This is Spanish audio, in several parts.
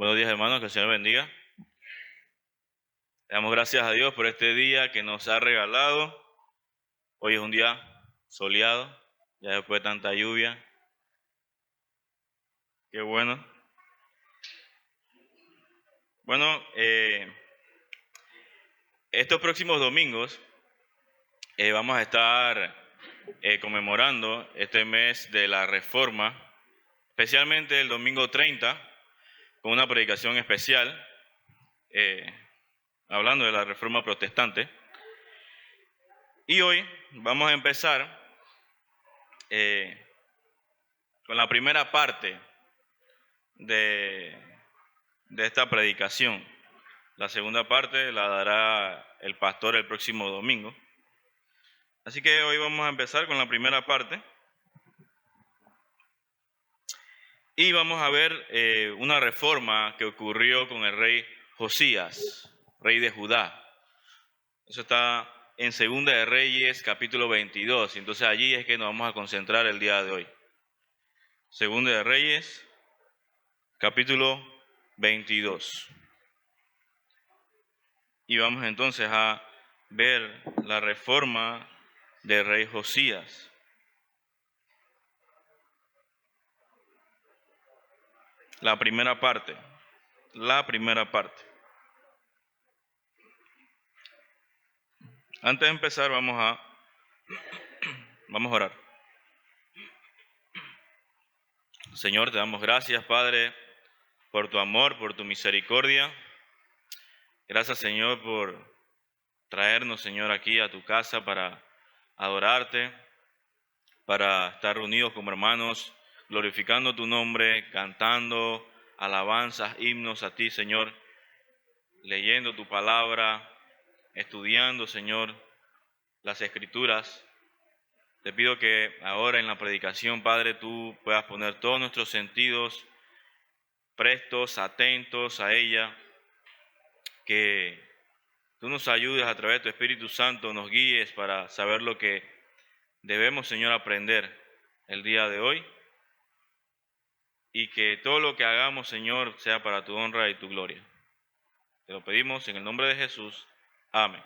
Buenos días, hermanos, que el Señor bendiga. Le damos gracias a Dios por este día que nos ha regalado. Hoy es un día soleado, ya después de tanta lluvia. Qué bueno. Bueno, estos próximos domingos vamos a estar conmemorando este mes de la Reforma, especialmente el domingo 30, con una predicación especial, hablando de la Reforma Protestante. Y hoy vamos a empezar con la primera parte de esta predicación. La segunda parte la dará el pastor el próximo domingo. Así que hoy vamos a empezar con la primera parte. Y vamos a ver una reforma que ocurrió con el rey Josías, rey de Judá. Eso está en Segunda de Reyes, capítulo 22. Entonces allí es que nos vamos a concentrar el día de hoy. Segunda de Reyes, capítulo 22. Y vamos entonces a ver la reforma del rey Josías. La primera parte. Antes de empezar vamos a orar. Señor, te damos gracias, Padre, por tu amor, por tu misericordia. Gracias, Señor, por traernos, Señor, aquí a tu casa para adorarte, para estar reunidos como hermanos, glorificando tu nombre, cantando alabanzas, himnos a ti, Señor, leyendo tu palabra, estudiando, Señor, las Escrituras. Te pido que ahora en la predicación, Padre, tú puedas poner todos nuestros sentidos prestos, atentos a ella, que tú nos ayudes a través de tu Espíritu Santo, nos guíes para saber lo que debemos, Señor, aprender el día de hoy, y que todo lo que hagamos, Señor, sea para tu honra y tu gloria. Te lo pedimos en el nombre de Jesús. Amén.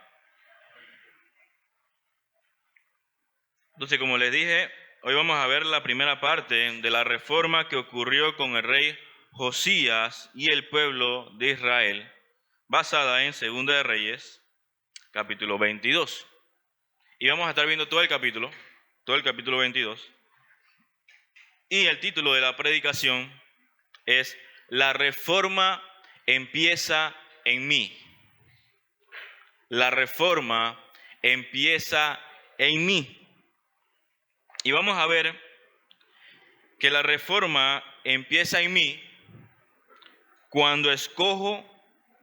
Entonces, como les dije, hoy vamos a ver la primera parte de la reforma que ocurrió con el rey Josías y el pueblo de Israel, basada en Segunda de Reyes, capítulo 22. Y vamos a estar viendo todo el capítulo 22. Y el título de la predicación es La reforma empieza en mí. La reforma empieza en mí. Y vamos a ver que la reforma empieza en mí cuando escojo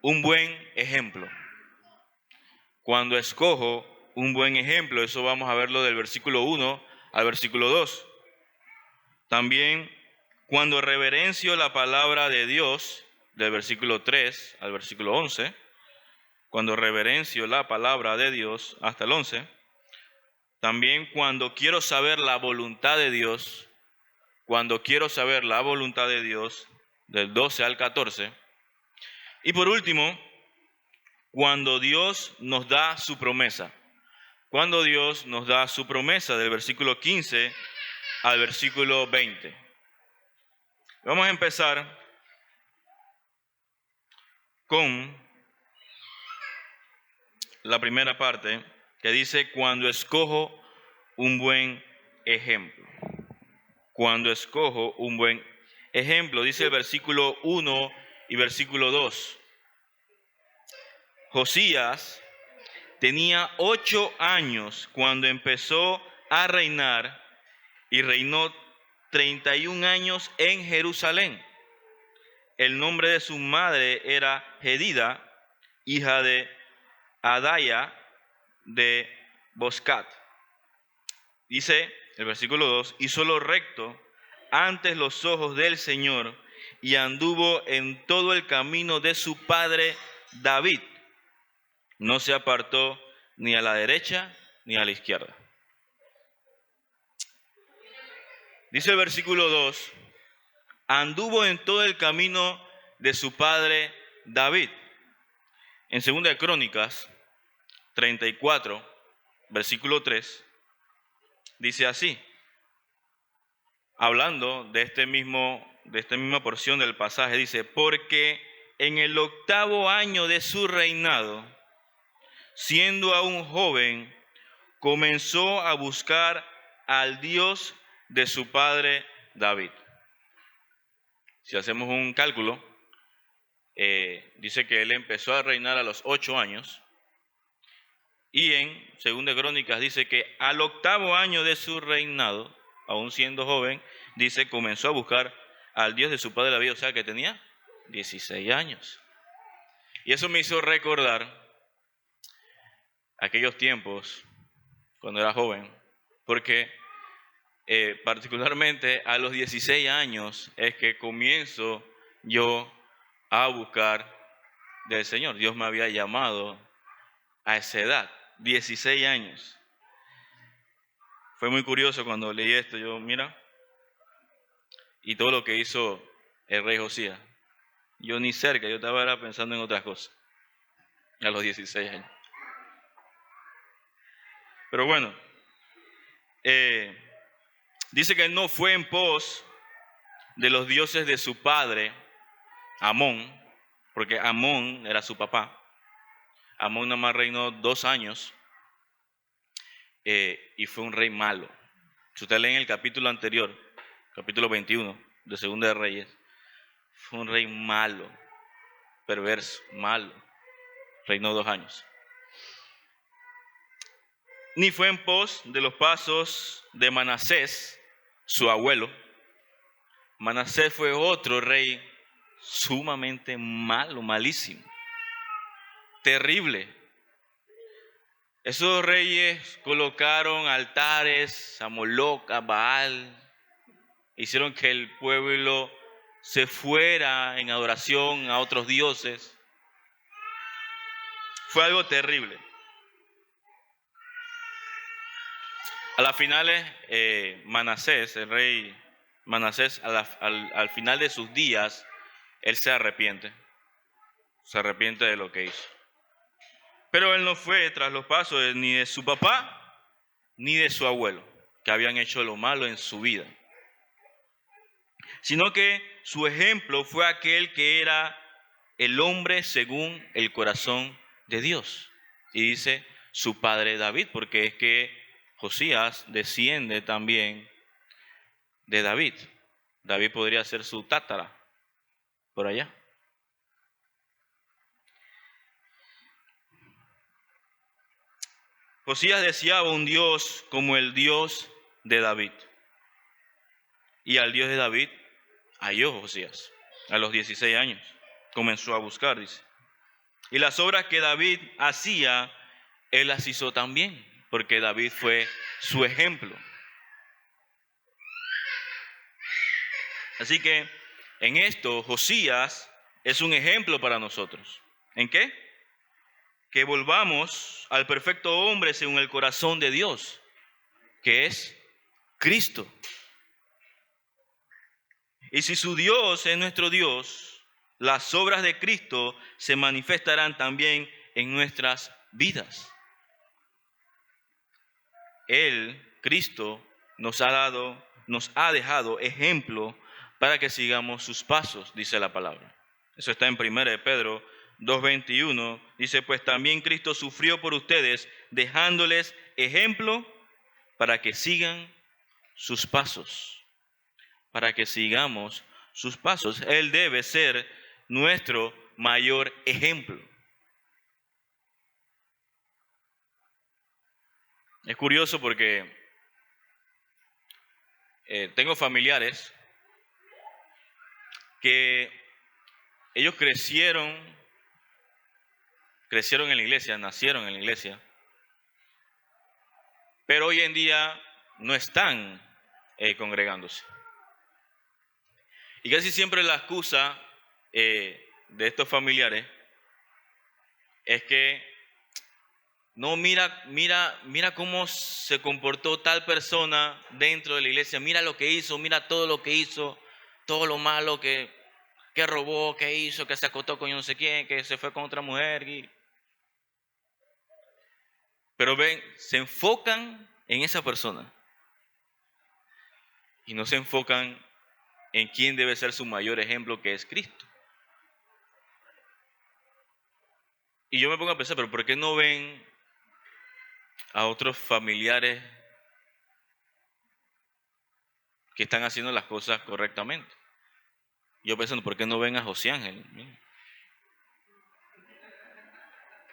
un buen ejemplo. Cuando escojo un buen ejemplo, eso vamos a verlo del versículo 1 al versículo 2. También cuando reverencio la palabra de Dios, del versículo 3 al versículo 11. Cuando reverencio la palabra de Dios hasta el 11. También cuando quiero saber la voluntad de Dios, del 12 al 14. Y por último, cuando Dios nos da su promesa. Cuando Dios nos da su promesa, del versículo 15 al versículo 20. Vamos a empezar con la primera parte que dice, cuando escojo un buen ejemplo. Cuando escojo un buen ejemplo, dice el versículo 1 y versículo 2. Josías tenía 8 años cuando empezó a reinar y reinó 31 años en Jerusalén. El nombre de su madre era Jedida, hija de Adaya de Boscat. Dice el versículo 2, hizo lo recto ante los ojos del Señor y anduvo en todo el camino de su padre David. No se apartó ni a la derecha ni a la izquierda. Dice el versículo 2, anduvo en todo el camino de su padre David. En 2 de Crónicas 34, versículo 3, dice así, hablando de esta misma porción del pasaje, dice, porque en el 8º año de su reinado, siendo aún joven, comenzó a buscar al Dios de su padre David. Si hacemos un cálculo, dice que él empezó a reinar a los 8 años, y en 2 de Crónicas dice que al 8º año de su reinado, aún siendo joven, dice, comenzó a buscar al Dios de su padre David, o sea que tenía 16 años. Y eso me hizo recordar aquellos tiempos cuando era joven, porque particularmente a los 16 años es que comienzo yo a buscar del Señor. Dios me había llamado a esa edad, 16 años. Fue muy curioso cuando leí esto, yo, mira, y todo lo que hizo el rey Josías. Yo ni cerca, yo estaba pensando en otras cosas, a los 16 años. Pero bueno, dice que él no fue en pos de los dioses de su padre, Amón, porque Amón era su papá. Amón nada más reinó 2 años y fue un rey malo. Si usted lee en el capítulo anterior, capítulo 21 de Segunda de Reyes, fue un rey malo, perverso, malo. Reinó 2 años. Ni fue en pos de los pasos de Manasés, su abuelo. Manasés fue otro rey sumamente malo, malísimo, terrible. Esos reyes colocaron altares a Moloc, a Baal, hicieron que el pueblo se fuera en adoración a otros dioses. Fue algo terrible. A las finales, Manasés, el rey Manasés, al final de sus días, él se arrepiente de lo que hizo. Pero él no fue tras los pasos ni de su papá ni de su abuelo, que habían hecho lo malo en su vida, sino que su ejemplo fue aquel que era el hombre según el corazón de Dios. Y dice su padre David, porque es que Josías desciende también de David. David podría ser su tátara por allá. Josías deseaba un Dios como el Dios de David. Y al Dios de David halló Josías a los 16 años. Comenzó a buscar, dice. Y las obras que David hacía, él las hizo también, porque David fue su ejemplo. Así que en esto Josías es un ejemplo para nosotros. ¿En qué? Que volvamos al perfecto hombre según el corazón de Dios, que es Cristo. Y si su Dios es nuestro Dios, las obras de Cristo se manifestarán también en nuestras vidas. Él, Cristo, nos ha dejado ejemplo para que sigamos sus pasos, dice la palabra. Eso está en 1 de Pedro 2:21. Dice, pues también Cristo sufrió por ustedes, dejándoles ejemplo para que sigan sus pasos. Para que sigamos sus pasos. Él debe ser nuestro mayor ejemplo. Es curioso porque tengo familiares que ellos crecieron en la iglesia, nacieron en la iglesia, pero hoy en día no están congregándose. Y casi siempre la excusa de estos familiares es que no, mira cómo se comportó tal persona dentro de la iglesia, mira lo que hizo, mira todo lo que hizo, todo lo malo que... que robó, que hizo, que se acostó con yo no sé quién, que se fue con otra mujer. Pero ven, se enfocan en esa persona y no se enfocan en quién debe ser su mayor ejemplo, que es Cristo. Y yo me pongo a pensar, pero ¿por qué no ven a otros familiares que están haciendo las cosas correctamente? Yo pensando, ¿por qué no ven a José Ángel?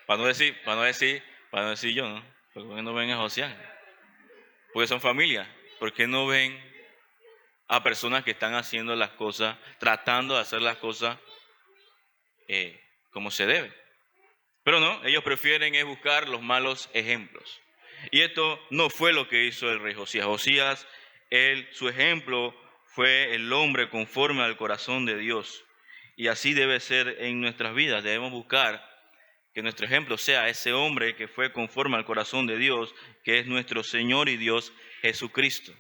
Para no decir yo, ¿no? ¿Por qué no ven a José Ángel? Porque son familia. ¿Por qué no ven a personas que están haciendo las cosas, tratando de hacer las cosas como se debe? Pero no, ellos prefieren es buscar los malos ejemplos. Y esto no fue lo que hizo el rey Josías. Josías, su ejemplo fue el hombre conforme al corazón de Dios. Y así debe ser en nuestras vidas. Debemos buscar que nuestro ejemplo sea ese hombre que fue conforme al corazón de Dios, que es nuestro Señor y Dios Jesucristo.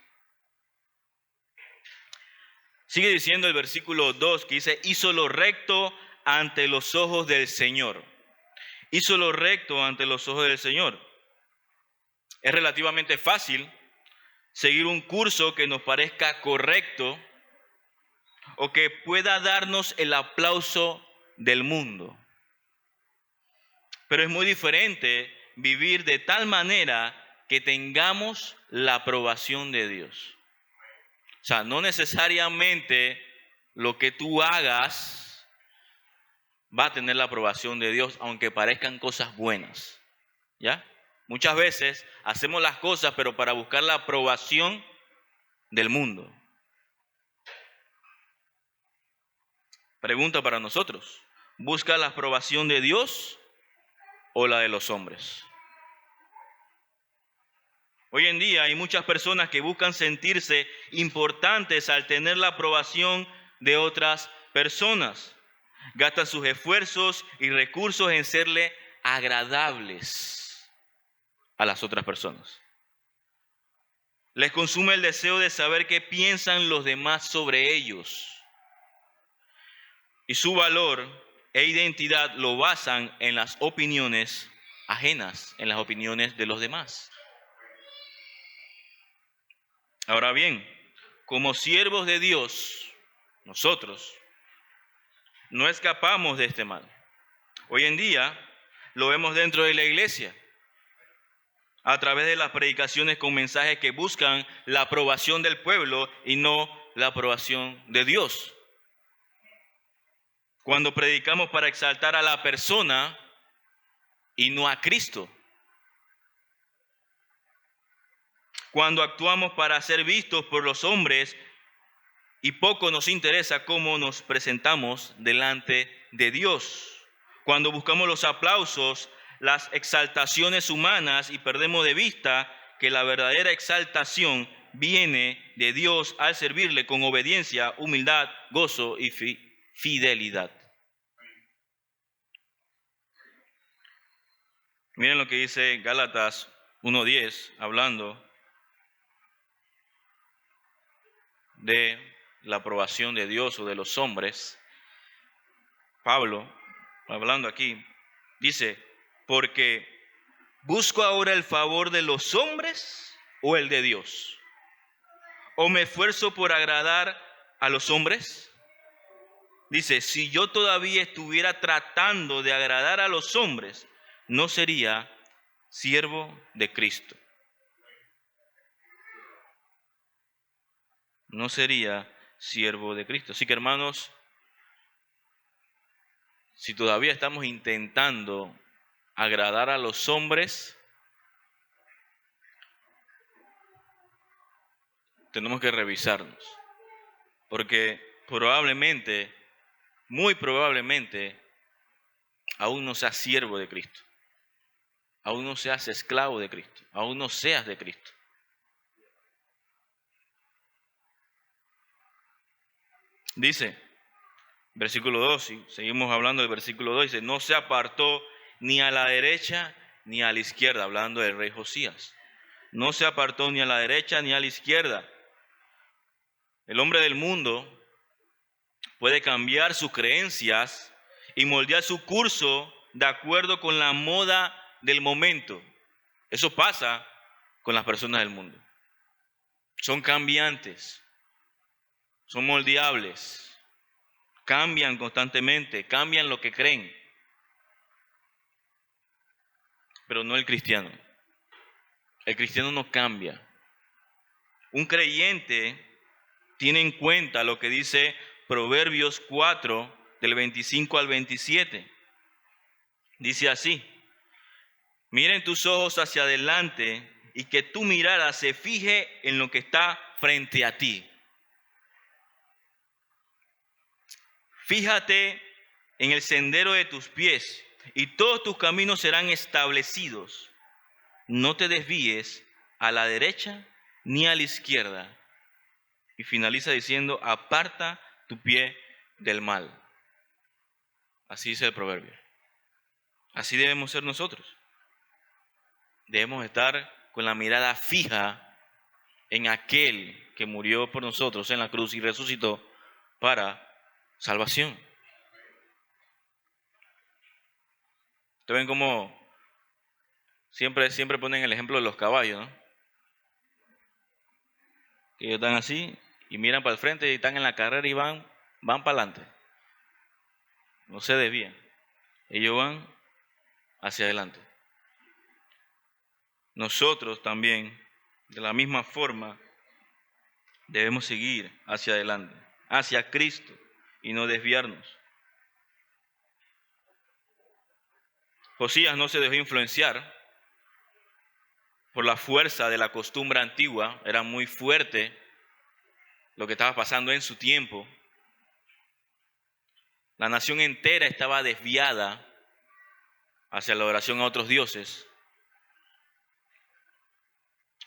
Sigue diciendo el versículo 2 que dice, hizo lo recto ante los ojos del Señor. Hizo lo recto ante los ojos del Señor. Es relativamente fácil seguir un curso que nos parezca correcto o que pueda darnos el aplauso del mundo. Pero es muy diferente vivir de tal manera que tengamos la aprobación de Dios. O sea, no necesariamente lo que tú hagas va a tener la aprobación de Dios, aunque parezcan cosas buenas. ¿Ya? Muchas veces hacemos las cosas, pero para buscar la aprobación del mundo. Pregunta para nosotros. ¿Busca la aprobación de Dios o la de los hombres? Hoy en día hay muchas personas que buscan sentirse importantes al tener la aprobación de otras personas. Gastan sus esfuerzos y recursos en serle agradables a las otras personas. Les consume el deseo de saber qué piensan los demás sobre ellos. Y su valor e identidad lo basan en las opiniones ajenas, en las opiniones de los demás. Ahora bien, como siervos de Dios, nosotros no escapamos de este mal. Hoy en día lo vemos dentro de la iglesia, a través de las predicaciones con mensajes que buscan la aprobación del pueblo y no la aprobación de Dios. Cuando predicamos para exaltar a la persona y no a Cristo. Cuando actuamos para ser vistos por los hombres y poco nos interesa cómo nos presentamos delante de Dios. Cuando buscamos los aplausos, las exaltaciones humanas y perdemos de vista que la verdadera exaltación viene de Dios al servirle con obediencia, humildad, gozo y fidelidad. Miren lo que dice Gálatas 1:10, hablando de la aprobación de Dios o de los hombres. Pablo, hablando aquí, dice, porque ¿busco ahora el favor de los hombres o el de Dios? ¿O me esfuerzo por agradar a los hombres? Dice, si yo todavía estuviera tratando de agradar a los hombres, no sería siervo de Cristo. No sería siervo de Cristo. Así que, hermanos, si todavía estamos intentando agradar a los hombres, tenemos que revisarnos. Porque probablemente, muy probablemente, aún no seas siervo de Cristo. Aún no seas esclavo de Cristo. Aún no seas de Cristo. Dice, versículo 2, y seguimos hablando del versículo 2, dice, no se apartó ni a la derecha ni a la izquierda, hablando del rey Josías. No se apartó ni a la derecha ni a la izquierda. El hombre del mundo puede cambiar sus creencias y moldear su curso de acuerdo con la moda del momento. Eso pasa con las personas del mundo. Son cambiantes, son moldeables, cambian constantemente, cambian lo que creen. Pero no el cristiano. El cristiano no cambia. Un creyente tiene en cuenta lo que dice Proverbios 4, del 25 al 27. Dice así: miren tus ojos hacia adelante y que tu mirada se fije en lo que está frente a ti. Fíjate en el sendero de tus pies y todos tus caminos serán establecidos. No te desvíes a la derecha ni a la izquierda. Y finaliza diciendo: aparta tu pie del mal. Así dice el proverbio. Así debemos ser nosotros. Debemos estar con la mirada fija en aquel que murió por nosotros en la cruz y resucitó para salvación. Ustedes ven cómo siempre ponen el ejemplo de los caballos, ¿no? Que ellos están así y miran para el frente y están en la carrera y van para adelante. No se desvían. Ellos van hacia adelante. Nosotros también, de la misma forma, debemos seguir hacia adelante, hacia Cristo, y no desviarnos. Josías no se dejó influenciar por la fuerza de la costumbre antigua. Era muy fuerte lo que estaba pasando en su tiempo. La nación entera estaba desviada hacia la adoración a otros dioses.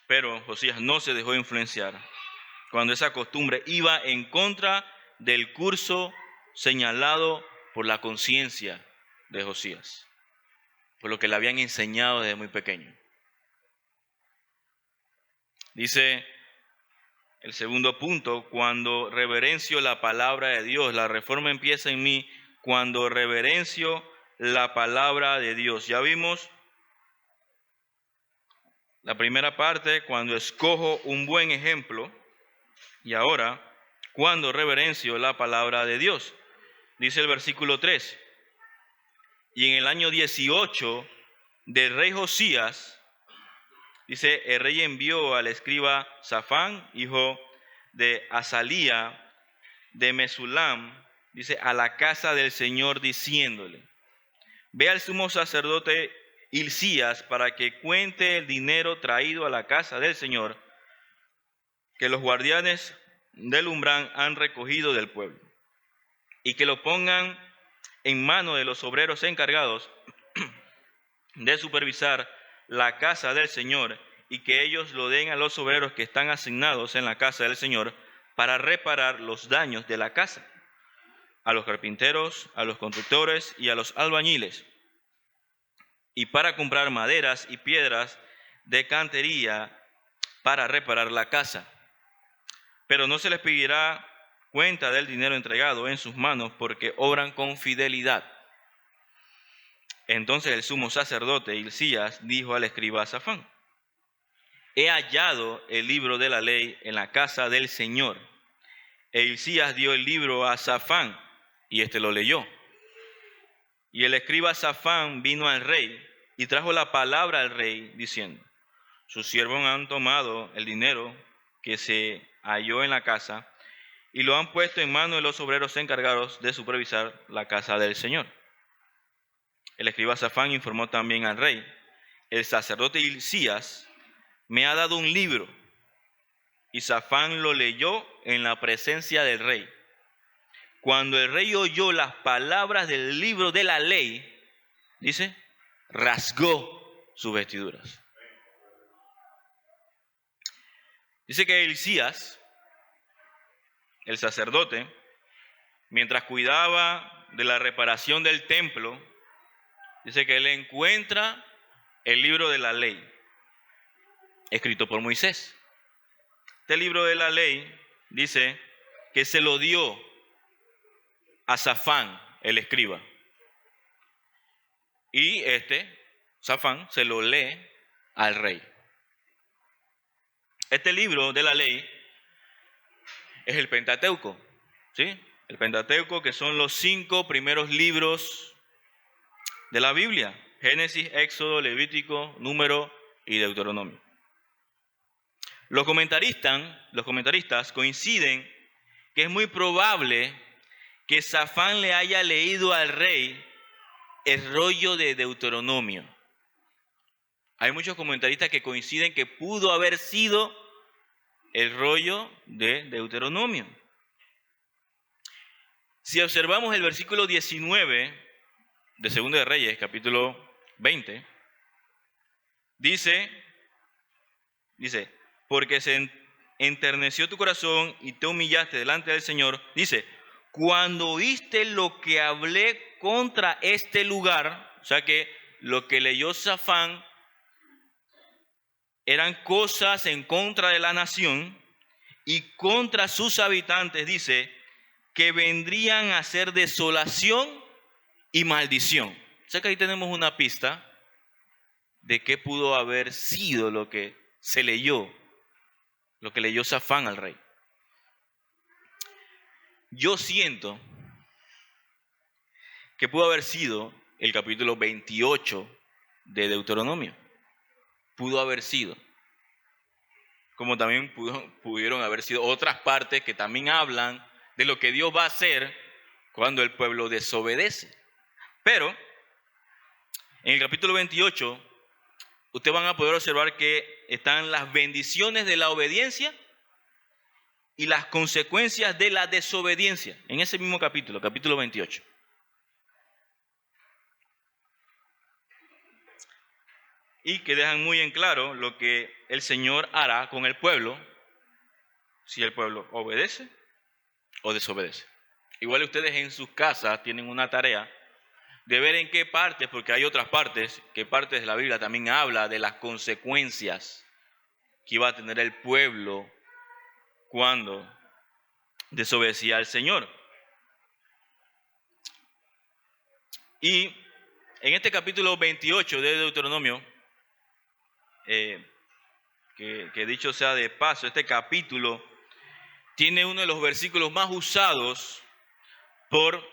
Pero Josías no se dejó influenciar cuando esa costumbre iba en contra del curso señalado por la conciencia de Josías, por lo que le habían enseñado desde muy pequeño. Dice el segundo punto: cuando reverencio la palabra de Dios. La reforma empieza en mí cuando reverencio la palabra de Dios. Ya vimos la primera parte, cuando escojo un buen ejemplo, y ahora, cuando reverencio la palabra de Dios. Dice el versículo 3: y en el año 18 del rey Josías, dice, el rey envió al escriba Safán, hijo de Azalía, de Mesulam, dice, a la casa del Señor, diciéndole: ve al sumo sacerdote Hilcías para que cuente el dinero traído a la casa del Señor, que los guardianes del umbral han recogido del pueblo, y que lo pongan en mano de los obreros encargados de supervisar la casa del Señor, y que ellos lo den a los obreros que están asignados en la casa del Señor para reparar los daños de la casa, a los carpinteros, a los constructores y a los albañiles, y para comprar maderas y piedras de cantería para reparar la casa. Pero no se les pedirá cuenta del dinero entregado en sus manos, porque obran con fidelidad. Entonces el sumo sacerdote Hilcías dijo al escriba Safán: he hallado el libro de la ley en la casa del Señor. E Hilcías dio el libro a Safán, y éste lo leyó. Y el escriba Safán vino al rey y trajo la palabra al rey, diciendo: sus siervos han tomado el dinero que se halló en la casa y lo han puesto en manos de los obreros encargados de supervisar la casa del Señor. El escriba Safán informó también al rey: el sacerdote Hilcías me ha dado un libro. Y Safán lo leyó en la presencia del rey. Cuando el rey oyó las palabras del libro de la ley, dice, rasgó sus vestiduras. Dice que Hilcías, el sacerdote, mientras cuidaba de la reparación del templo, dice que él encuentra el libro de la ley, escrito por Moisés. Este libro de la ley dice que se lo dio a Safán, el escriba. Y Safán, se lo lee al rey. Este libro de la ley es el Pentateuco, ¿sí? El Pentateuco, que son los 5 primeros libros de la Biblia: Génesis, Éxodo, Levítico, Número y Deuteronomio. Los comentaristas coinciden que es muy probable que Safán le haya leído al rey el rollo de Deuteronomio. Hay muchos comentaristas que coinciden que pudo haber sido el rollo de Deuteronomio. Si observamos el versículo 19 de Segunda de Reyes, capítulo 20, dice, porque se enterneció tu corazón y te humillaste delante del Señor. Dice, cuando oíste lo que hablé contra este lugar, o sea que lo que leyó Safán eran cosas en contra de la nación y contra sus habitantes, dice, que vendrían a ser desolación y maldición. O sea que ahí tenemos una pista de qué pudo haber sido lo que se leyó, lo que leyó Safán al rey. Yo siento que pudo haber sido el capítulo 28 de Deuteronomio. Pudo haber sido. Como también pudieron haber sido otras partes que también hablan de lo que Dios va a hacer cuando el pueblo desobedece. Pero en el capítulo 28, ustedes van a poder observar que están las bendiciones de la obediencia y las consecuencias de la desobediencia. En ese mismo capítulo 28. Y que dejan muy en claro lo que el Señor hará con el pueblo si el pueblo obedece o desobedece. Igual ustedes en sus casas tienen una tarea de ver en qué partes, porque hay otras partes, que partes de la Biblia también habla de las consecuencias que iba a tener el pueblo cuando desobedecía al Señor. Y en este capítulo 28 de Deuteronomio, que dicho sea de paso, este capítulo tiene uno de los versículos más usados por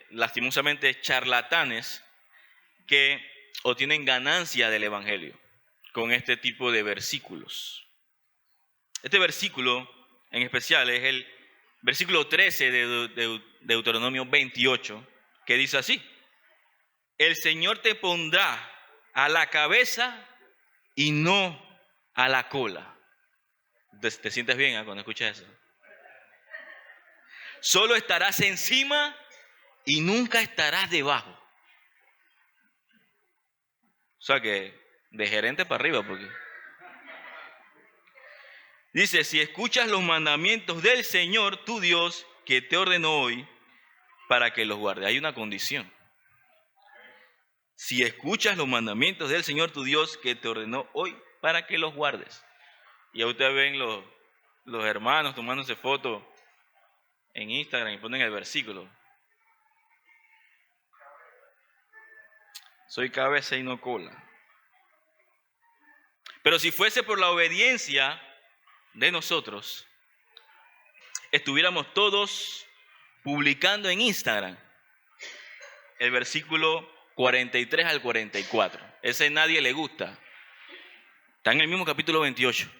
lastimosamente charlatanes que obtienen ganancia del evangelio con este tipo de versículos. Este versículo en especial es el versículo 13 de Deuteronomio 28, que dice así: el Señor te pondrá a la cabeza y no a la cola. ¿Te sientes bien cuando escuchas eso? Solo estarás encima y nunca estarás debajo. O sea que de gerente para arriba, porque dice, si escuchas los mandamientos del Señor, tu Dios, que te ordenó hoy, para que los guardes. Hay una condición. Si escuchas los mandamientos del Señor, tu Dios, que te ordenó hoy, para que los guardes. Y ya ustedes ven los hermanos tomándose fotos en Instagram y ponen el versículo. Soy cabeza y no cola. Pero si fuese por la obediencia de nosotros, estuviéramos todos publicando en Instagram el versículo 43 al 44. Ese nadie le gusta. Está en el mismo capítulo 28.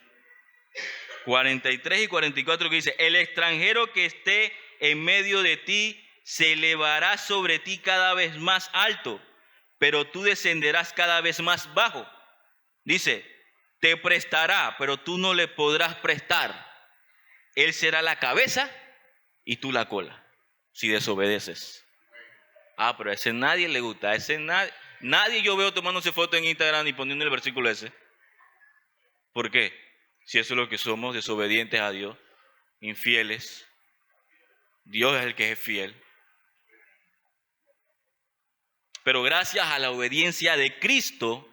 43 y 44 que dice, el extranjero que esté en medio de ti se elevará sobre ti cada vez más alto, pero tú descenderás cada vez más bajo. Dice, te prestará, pero tú no le podrás prestar. Él será la cabeza y tú la cola, si desobedeces. Pero a ese nadie le gusta. A ese nadie yo veo tomándose foto en Instagram y poniendo el versículo ese. ¿Por qué? Si eso es lo que somos, desobedientes a Dios, infieles. Dios es el que es fiel. Pero gracias a la obediencia de Cristo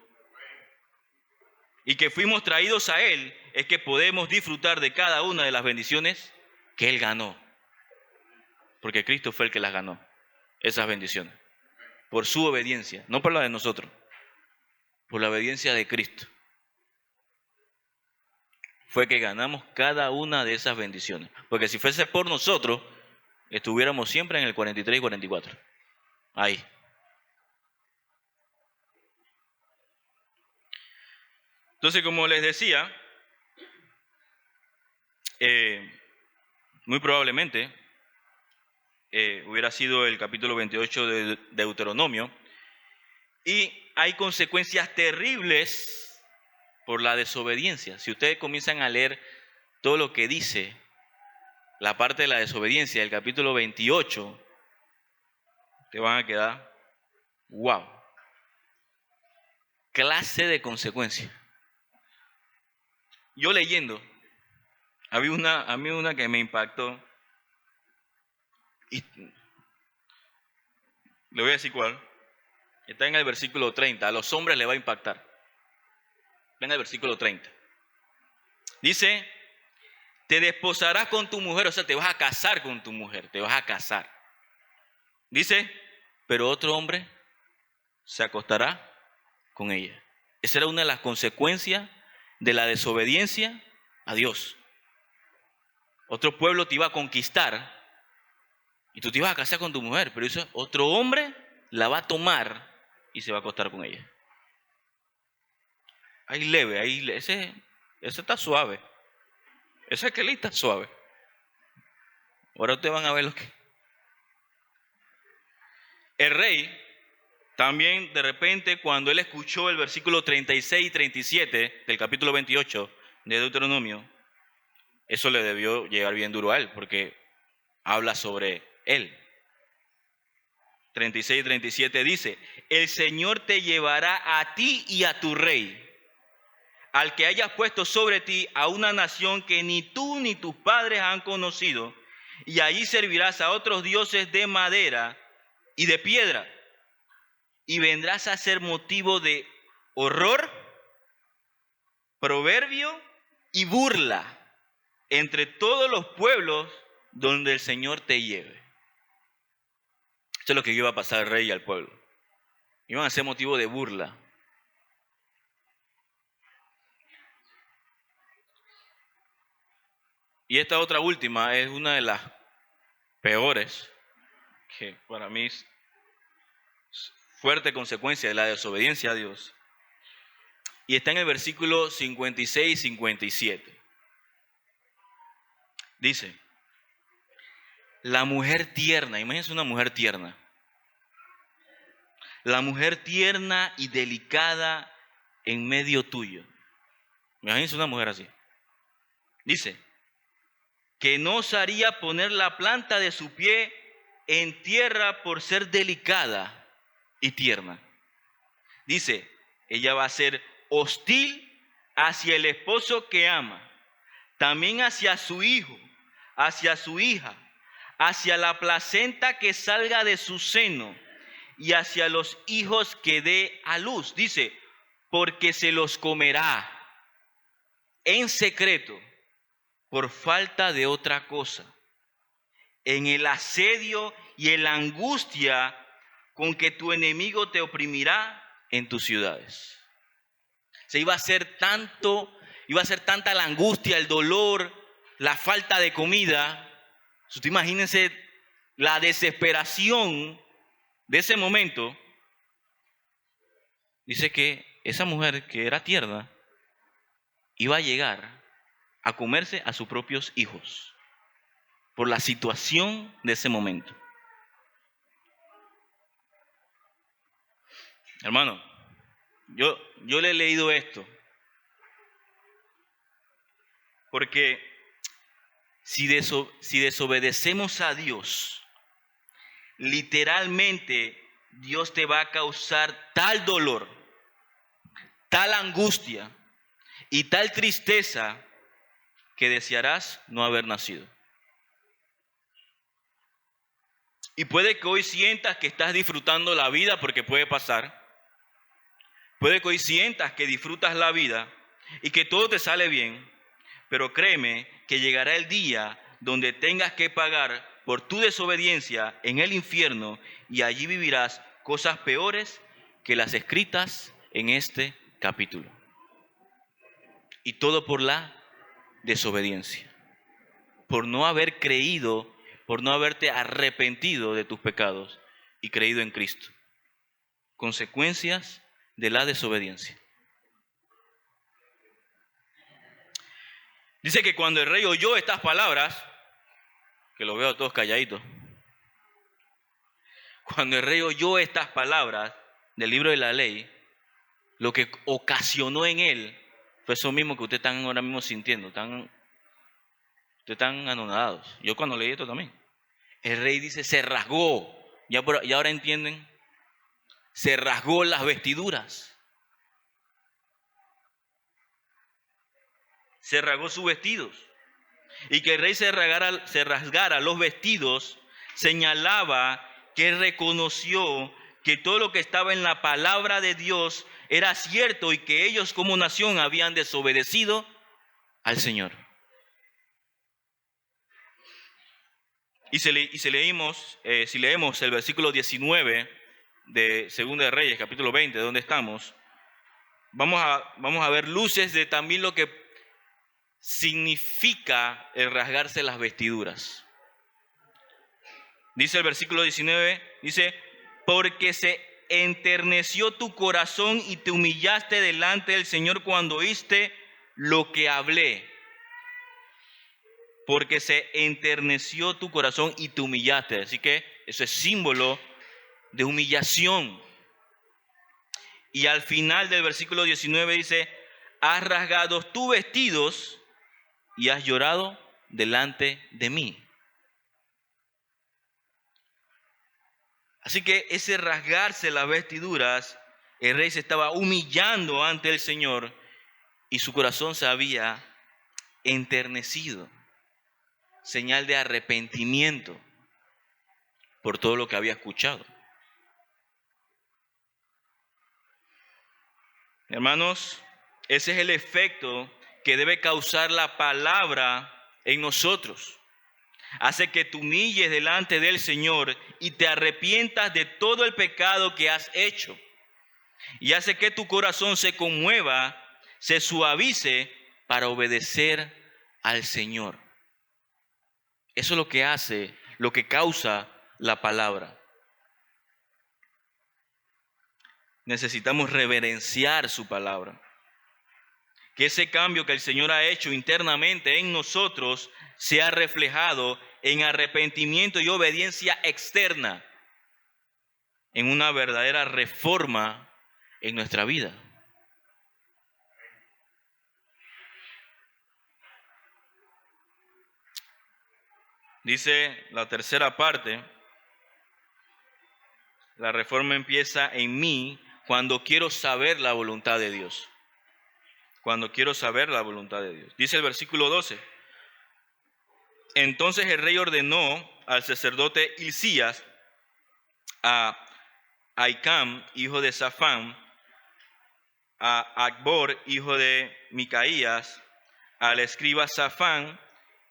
y que fuimos traídos a Él, es que podemos disfrutar de cada una de las bendiciones que Él ganó. porque Cristo fue el que las ganó, esas bendiciones, por su obediencia, no por la de nosotros, por la obediencia de Cristo. Fue que ganamos cada una de esas bendiciones, porque si fuese por nosotros, estuviéramos siempre en el 43 y 44, ahí. Entonces, como les decía, muy probablemente hubiera sido el capítulo 28 de Deuteronomio, y hay consecuencias terribles por la desobediencia. Si ustedes comienzan a leer todo lo que dice la parte de la desobediencia del capítulo 28, te van a quedar, wow, clase de consecuencias. Yo leyendo, a mí una que me impactó, y le voy a decir cuál. Está en el versículo 30. A los hombres les va a impactar. Está en el versículo 30. Dice, te desposarás con tu mujer, o sea, te vas a casar con tu mujer, te vas a casar. Dice, pero otro hombre se acostará con ella. Esa era una de las consecuencias de la desobediencia a Dios. Otro pueblo te iba a conquistar y tú te ibas a casar con tu mujer, pero eso, otro hombre la va a tomar y se va a acostar con ella. Ahí leve, ese está suave. Ese que está suave. Ahora ustedes van a ver lo que... El rey también de repente cuando él escuchó el versículo 36 y 37 del capítulo 28 de Deuteronomio, eso le debió llegar bien duro a él porque habla sobre él. 36 y 37 dice, el Señor te llevará a ti y a tu rey, al que hayas puesto sobre ti, a una nación que ni tú ni tus padres han conocido, y allí servirás a otros dioses de madera y de piedra, y vendrás a ser motivo de horror, proverbio y burla entre todos los pueblos donde el Señor te lleve. Esto es lo que iba a pasar al rey y al pueblo. Iban a ser motivo de burla. Y esta otra última es una de las peores, que para mí es fuerte consecuencia de la desobediencia a Dios. Y está en el versículo 56 y 57. Dice, la mujer tierna, imagínense una mujer tierna. La mujer tierna y delicada en medio tuyo. Imagínense una mujer así. Dice, que no osaría poner la planta de su pie en tierra por ser delicada y tierna. Dice, ella va a ser hostil hacia el esposo que ama, también hacia su hijo, hacia su hija, hacia la placenta que salga de su seno y hacia los hijos que dé a luz. Dice, porque se los comerá en secreto por falta de otra cosa, en el asedio y en la angustia con que tu enemigo te oprimirá en tus ciudades. Se iba a ser tanta la angustia, el dolor, la falta de comida. Usted imagínense la desesperación de ese momento. Dice que esa mujer que era tierna iba a llegar a comerse a sus propios hijos por la situación de ese momento. Hermano, yo le he leído esto porque si desobedecemos a Dios, literalmente Dios te va a causar tal dolor, tal angustia y tal tristeza que desearás no haber nacido. Y puede que hoy sientas que estás disfrutando la vida, porque puede pasar. Puede que hoy sientas que disfrutas la vida y que todo te sale bien, pero créeme que llegará el día donde tengas que pagar por tu desobediencia en el infierno, y allí vivirás cosas peores que las escritas en este capítulo. Y todo por la desobediencia, por no haber creído, por no haberte arrepentido de tus pecados y creído en Cristo. Consecuencias de la desobediencia. Dice que cuando el rey oyó estas palabras, que lo veo a todos calladitos, cuando el rey oyó estas palabras del libro de la ley, lo que ocasionó en él fue eso mismo que ustedes están ahora mismo sintiendo, ustedes están anonadados. Yo cuando leí esto también. El rey dice, se rasgó. ¿Y ahora entienden? Se rasgó las vestiduras. Se rasgó sus vestidos. Y que el rey se rasgara los vestidos señalaba que él reconoció que todo lo que estaba en la palabra de Dios era cierto y que ellos como nación habían desobedecido al Señor. Y si leemos el versículo 19 de 2 de Reyes, capítulo 20, donde estamos, vamos a ver luces de también lo que significa el rasgarse las vestiduras. Dice el versículo 19, dice, porque se enterneció tu corazón y te humillaste delante del Señor cuando oíste lo que hablé. Porque se enterneció tu corazón y te humillaste. Así que eso es símbolo de humillación. Y al final del versículo 19 dice, has rasgado tus vestidos y has llorado delante de mí. Así que ese rasgarse las vestiduras, el rey se estaba humillando ante el Señor y su corazón se había enternecido. Señal de arrepentimiento por todo lo que había escuchado. Hermanos, ese es el efecto que debe causar la palabra en nosotros. Hace que te humilles delante del Señor y te arrepientas de todo el pecado que has hecho. Y hace que tu corazón se conmueva, se suavice para obedecer al Señor. Eso es lo que hace, lo que causa la palabra. Necesitamos reverenciar su palabra. Que ese cambio que el Señor ha hecho internamente en nosotros sea reflejado en arrepentimiento y obediencia externa, en una verdadera reforma en nuestra vida. Dice la tercera parte, la reforma empieza en mí cuando quiero saber la voluntad de Dios. Cuando quiero saber la voluntad de Dios. Dice el versículo 12. Entonces el rey ordenó al sacerdote Hilcías, a Ahicam, hijo de Safán, a Acbor, hijo de Micaías, al escriba Safán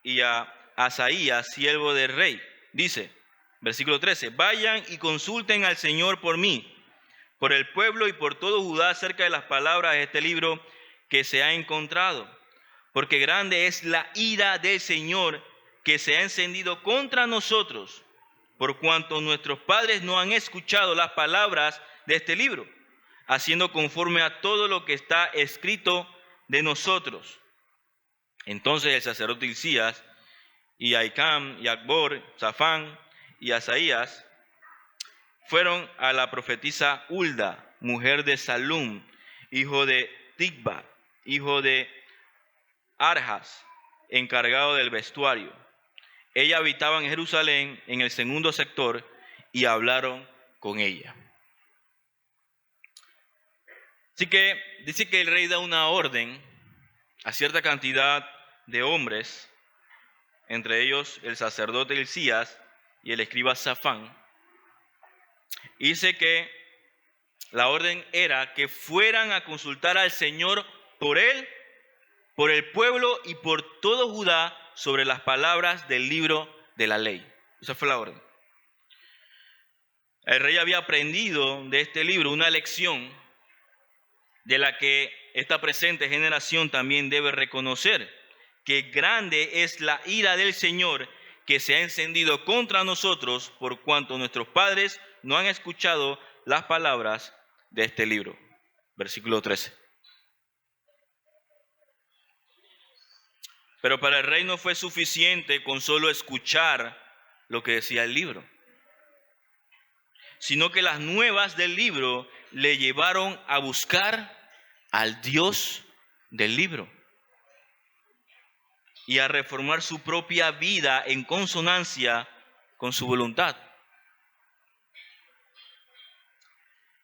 y a Asaías, siervo del rey. Dice, versículo 13, vayan y consulten al Señor por mí, por el pueblo y por todo Judá acerca de las palabras de este libro que se ha encontrado, porque grande es la ira del Señor que se ha encendido contra nosotros, por cuanto nuestros padres no han escuchado las palabras de este libro, haciendo conforme a todo lo que está escrito de nosotros. Entonces el sacerdote Hilcías y Ahicam y Acbor, Safán y Asaías fueron a la profetisa Hulda, mujer de Salum, hijo de Tikva, hijo de Arjas, encargado del vestuario. Ella habitaba en Jerusalén, en el segundo sector, y hablaron con ella. Así que dice que el rey da una orden a cierta cantidad de hombres, entre ellos el sacerdote Hilcías y el escriba Safán. Y dice que la orden era que fueran a consultar al Señor por él, por el pueblo y por todo Judá sobre las palabras del libro de la ley. Esa fue la orden. El rey había aprendido de este libro una lección de la que esta presente generación también debe reconocer, que grande es la ira del Señor que se ha encendido contra nosotros por cuanto nuestros padres no han escuchado las palabras de este libro. Versículo 13. Pero para el rey no fue suficiente con solo escuchar lo que decía el libro, sino que las nuevas del libro le llevaron a buscar al Dios del libro y a reformar su propia vida en consonancia con su voluntad.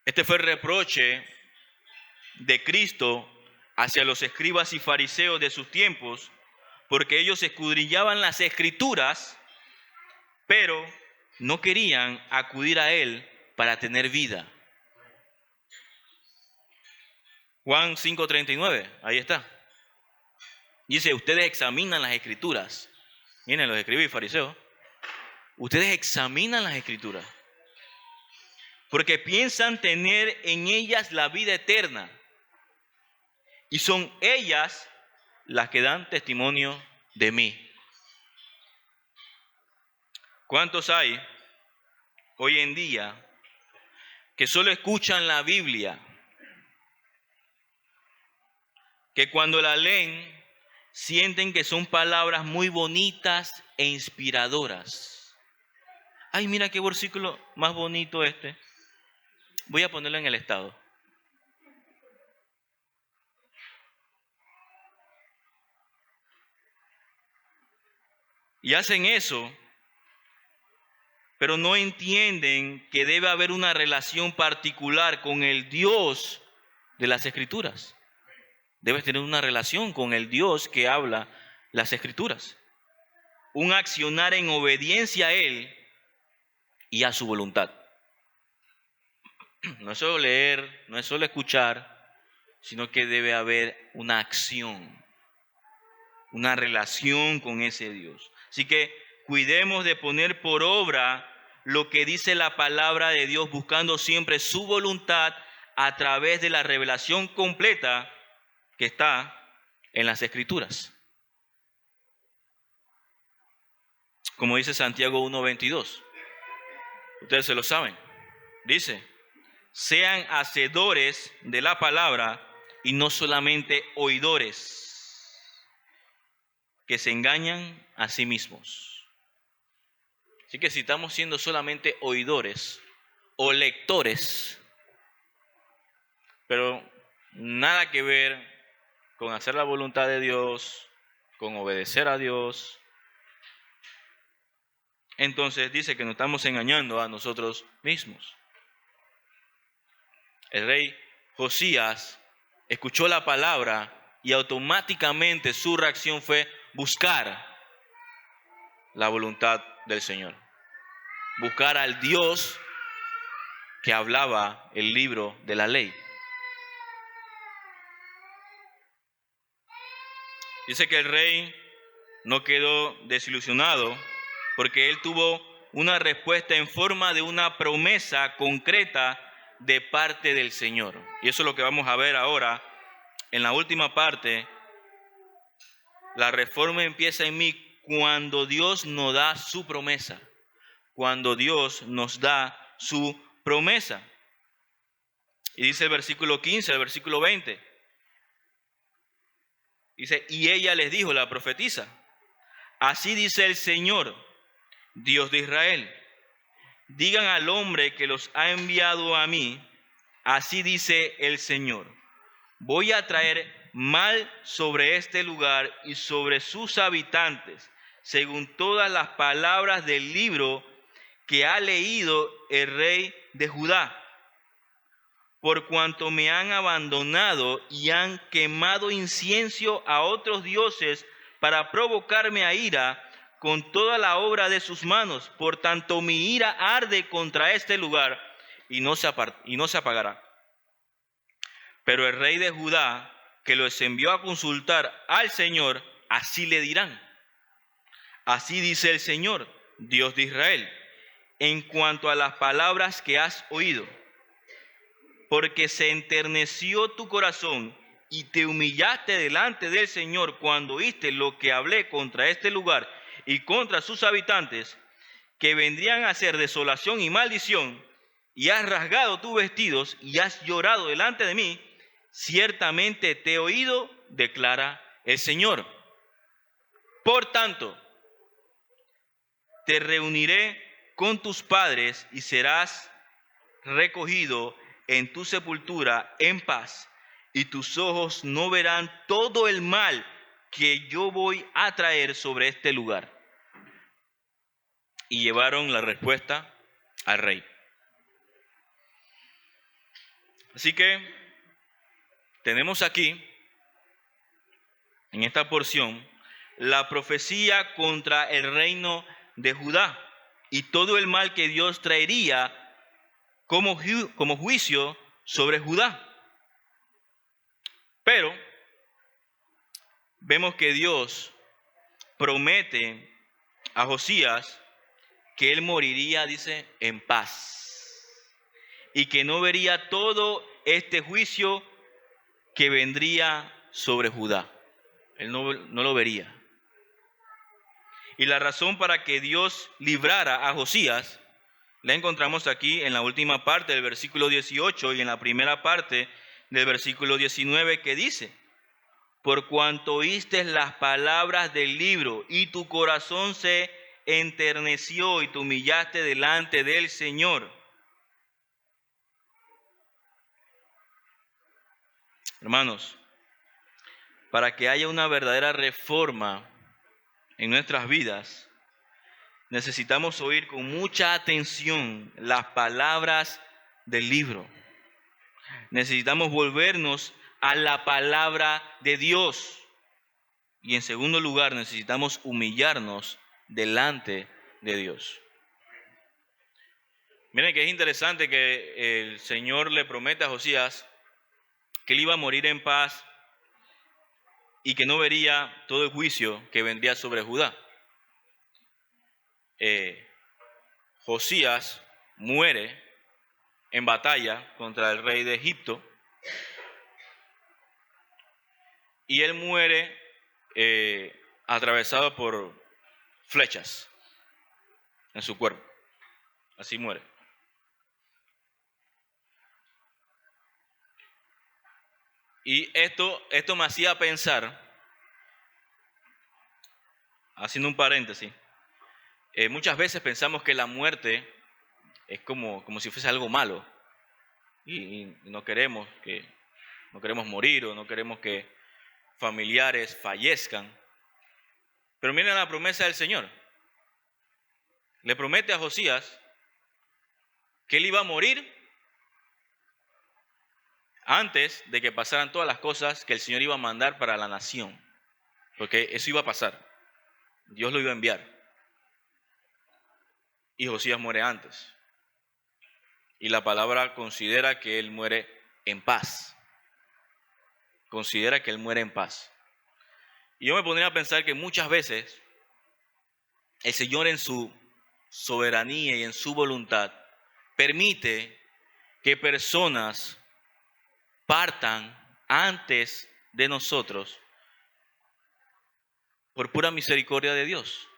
Este fue el reproche de Cristo hacia los escribas y fariseos de sus tiempos, porque ellos escudriñaban las escrituras, pero no querían acudir a Él para tener vida. Juan 5:39, ahí está. Dice, ustedes examinan las escrituras. Miren, los escribas y fariseos. Ustedes examinan las escrituras, porque piensan tener en ellas la vida eterna. Y son ellas las que dan testimonio de mí. ¿Cuántos hay hoy en día que solo escuchan la Biblia, que cuando la leen sienten que son palabras muy bonitas e inspiradoras? Ay, mira qué versículo más bonito este. Voy a ponerlo en el estado. Y hacen eso, pero no entienden que debe haber una relación particular con el Dios de las Escrituras. Debes tener una relación con el Dios que habla las Escrituras. Un accionar en obediencia a Él y a su voluntad. No es solo leer, no es solo escuchar, sino que debe haber una acción, una relación con ese Dios. Así que cuidemos de poner por obra lo que dice la palabra de Dios, buscando siempre su voluntad a través de la revelación completa que está en las Escrituras. Como dice Santiago 1:22, ustedes se lo saben, dice, sean hacedores de la palabra y no solamente oidores, que se engañan a sí mismos. Así que si estamos siendo solamente oidores o lectores, pero nada que ver con hacer la voluntad de Dios, con obedecer a Dios, entonces dice que nos estamos engañando a nosotros mismos. El rey Josías escuchó la palabra y automáticamente su reacción fue buscar la voluntad del Señor. Buscar al Dios que hablaba el libro de la ley. Dice que el rey no quedó desilusionado porque él tuvo una respuesta en forma de una promesa concreta de parte del Señor. Y eso es lo que vamos a ver ahora en la última parte. La reforma empieza en mí cuando Dios nos da su promesa. Cuando Dios nos da su promesa. Y dice el versículo 15, el versículo 20. Dice, y ella les dijo, la profetisa, así dice el Señor, Dios de Israel, digan al hombre que los ha enviado a mí, así dice el Señor, voy a traer mal sobre este lugar y sobre sus habitantes, según todas las palabras del libro que ha leído el rey de Judá, por cuanto me han abandonado y han quemado incienso a otros dioses para provocarme a ira con toda la obra de sus manos. Por tanto, mi ira arde contra este lugar y no se apagará. Pero el rey de Judá, que los envió a consultar al Señor, así le dirán. Así dice el Señor, Dios de Israel, en cuanto a las palabras que has oído, porque se enterneció tu corazón y te humillaste delante del Señor cuando oíste lo que hablé contra este lugar y contra sus habitantes, que vendrían a ser desolación y maldición, y has rasgado tus vestidos y has llorado delante de mí, ciertamente te he oído, declara el Señor. Por tanto, te reuniré con tus padres y serás recogido en tu sepultura en paz, y tus ojos no verán todo el mal que yo voy a traer sobre este lugar. Y llevaron la respuesta al rey. Así que tenemos aquí, en esta porción, la profecía contra el reino de Judá y todo el mal que Dios traería como juicio sobre Judá. Pero vemos que Dios promete a Josías que él moriría, dice, en paz, y que no vería todo este juicio que vendría sobre Judá. Él no lo vería. Y la razón para que Dios librara a Josías la encontramos aquí en la última parte del versículo 18 y en la primera parte del versículo 19, que dice: por cuanto oíste las palabras del libro y tu corazón se enterneció y te humillaste delante del Señor. Hermanos, para que haya una verdadera reforma en nuestras vidas, necesitamos oír con mucha atención las palabras del libro. Necesitamos volvernos a la palabra de Dios. Y en segundo lugar, necesitamos humillarnos delante de Dios. Miren que es interesante que el Señor le promete a Josías que él iba a morir en paz y que no vería todo el juicio que vendría sobre Judá. Josías muere en batalla contra el rey de Egipto y él muere atravesado por flechas en su cuerpo. Así muere. Y esto me hacía pensar, haciendo un paréntesis, muchas veces pensamos que la muerte es como si fuese algo malo y no queremos morir o no queremos que familiares fallezcan. Pero miren la promesa del Señor. Le promete a Josías que él iba a morir antes de que pasaran todas las cosas que el Señor iba a mandar para la nación. Porque eso iba a pasar. Dios lo iba a enviar. Y Josías muere antes. Y la palabra considera que él muere en paz. Considera que él muere en paz. Y yo me pondría a pensar que muchas veces el Señor, en su soberanía y en su voluntad, permite que personas partan antes de nosotros por pura misericordia de Dios.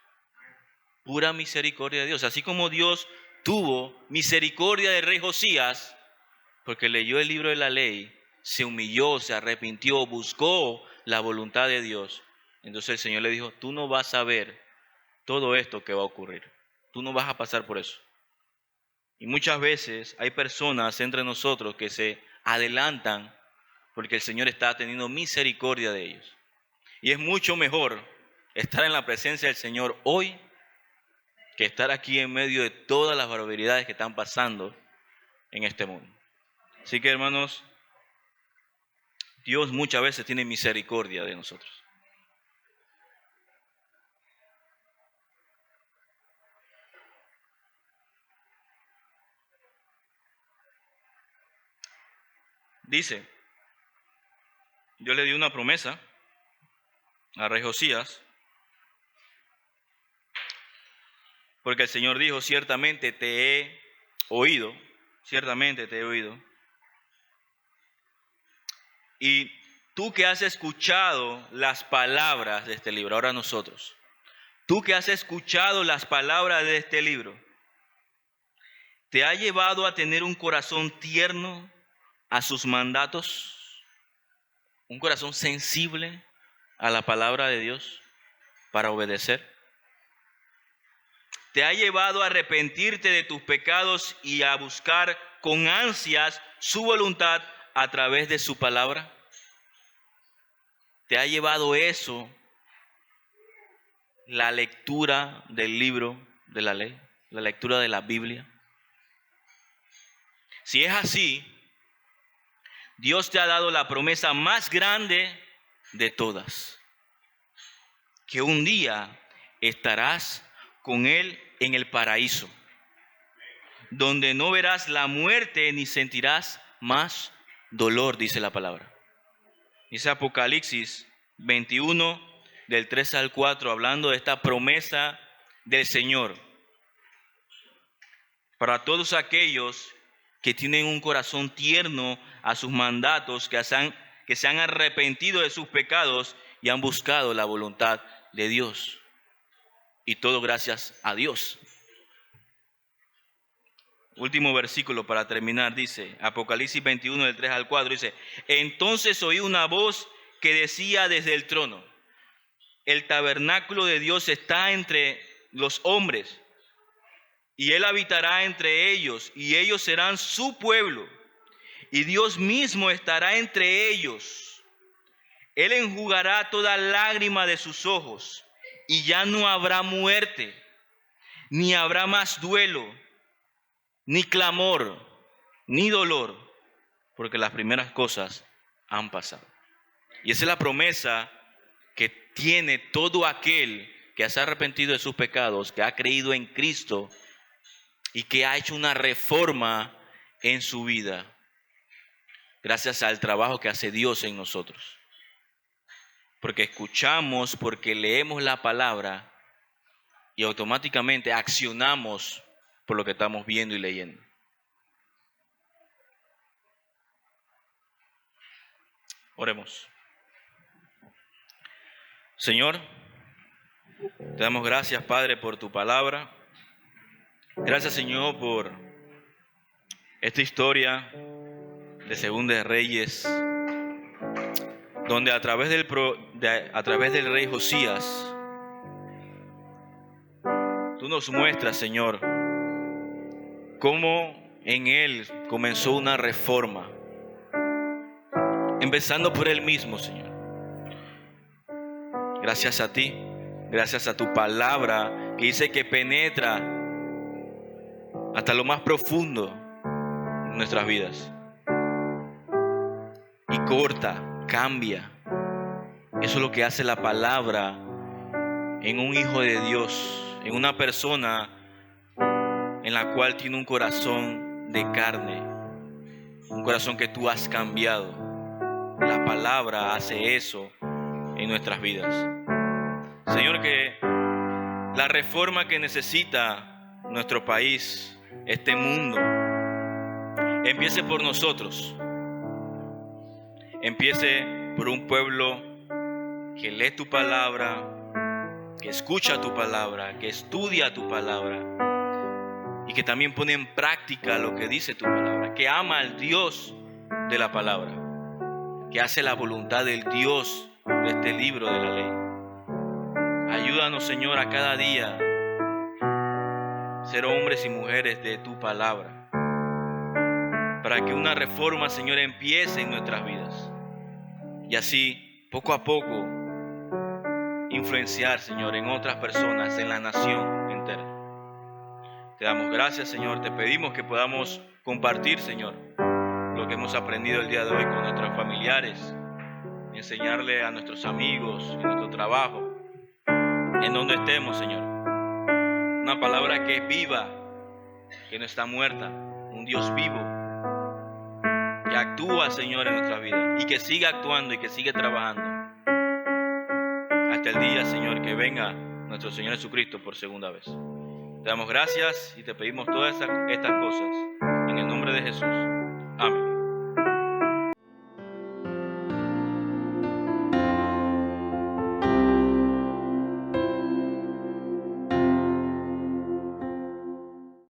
Pura misericordia de Dios. Así como Dios tuvo misericordia del rey Josías, porque leyó el libro de la ley, se humilló, se arrepintió, buscó la voluntad de Dios. Entonces el Señor le dijo: tú no vas a ver todo esto que va a ocurrir. Tú no vas a pasar por eso. Y muchas veces hay personas entre nosotros que se adelantan porque el Señor está teniendo misericordia de ellos. Y es mucho mejor estar en la presencia del Señor hoy que estar aquí en medio de todas las barbaridades que están pasando en este mundo. Así que, hermanos, Dios muchas veces tiene misericordia de nosotros. Dice, Dios le dio una promesa al rey Josías Porque el Señor dijo, ciertamente te he oído, ciertamente te he oído. Y tú que has escuchado las palabras de este libro, ahora nosotros, tú que has escuchado las palabras de este libro, ¿te ha llevado a tener un corazón tierno a sus mandatos? ¿Un corazón sensible a la palabra de Dios para obedecer? ¿Te ha llevado a arrepentirte de tus pecados y a buscar con ansias su voluntad a través de su palabra? ¿Te ha llevado eso, la lectura del libro de la ley, la lectura de la Biblia? Si es así, Dios te ha dado la promesa más grande de todas, que un día estarás con Él en el paraíso, donde no verás la muerte ni sentirás más dolor, dice la palabra. Dice Apocalipsis 21, del 3 al 4, hablando de esta promesa del Señor. Para todos aquellos que tienen un corazón tierno a sus mandatos, que se han arrepentido de sus pecados y han buscado la voluntad de Dios. Y todo gracias a Dios. Último versículo para terminar, dice Apocalipsis 21, del 3 al 4, dice: entonces oí una voz que decía desde el trono: el tabernáculo de Dios está entre los hombres, y Él habitará entre ellos, y ellos serán su pueblo, y Dios mismo estará entre ellos. Él enjugará toda lágrima de sus ojos, y ya no habrá muerte, ni habrá más duelo, ni clamor, ni dolor, porque las primeras cosas han pasado. Y esa es la promesa que tiene todo aquel que se ha arrepentido de sus pecados, que ha creído en Cristo y que ha hecho una reforma en su vida, gracias al trabajo que hace Dios en nosotros. Porque escuchamos, porque leemos la palabra y automáticamente accionamos por lo que estamos viendo y leyendo. Oremos. Señor, te damos gracias, Padre, por tu palabra. Gracias, Señor, por esta historia de Segunda de Reyes, donde a través del rey Josías, tú nos muestras, Señor, cómo en él comenzó una reforma, empezando por él mismo, Señor. Gracias a ti, gracias a tu palabra que dice que penetra hasta lo más profundo de nuestras vidas y corta, cambia. Eso es lo que hace la palabra en un hijo de Dios, en una persona en la cual tiene un corazón de carne, un corazón que tú has cambiado. La palabra hace eso en nuestras vidas. Señor, que la reforma que necesita nuestro país, este mundo, empiece por nosotros. Empiece por un pueblo que lee tu palabra, que escucha tu palabra, que estudia tu palabra y que también pone en práctica lo que dice tu palabra, que ama al Dios de la palabra, que hace la voluntad del Dios de este libro de la ley. Ayúdanos, Señor, a cada día ser hombres y mujeres de tu palabra, para que una reforma, Señor, empiece en nuestras vidas y así, poco a poco, influenciar, Señor, en otras personas, en la nación entera. Te damos gracias, Señor. Te pedimos que podamos compartir, Señor, lo que hemos aprendido el día de hoy con nuestros familiares, enseñarle a nuestros amigos en nuestro trabajo, en donde estemos, Señor. Una palabra que es viva, que no está muerta, un Dios vivo, que actúa, Señor, en nuestra vida y que sigue actuando y que sigue trabajando hasta el día, Señor, que venga nuestro Señor Jesucristo por segunda vez. Te damos gracias y te pedimos todas estas cosas en el nombre de Jesús. Amén.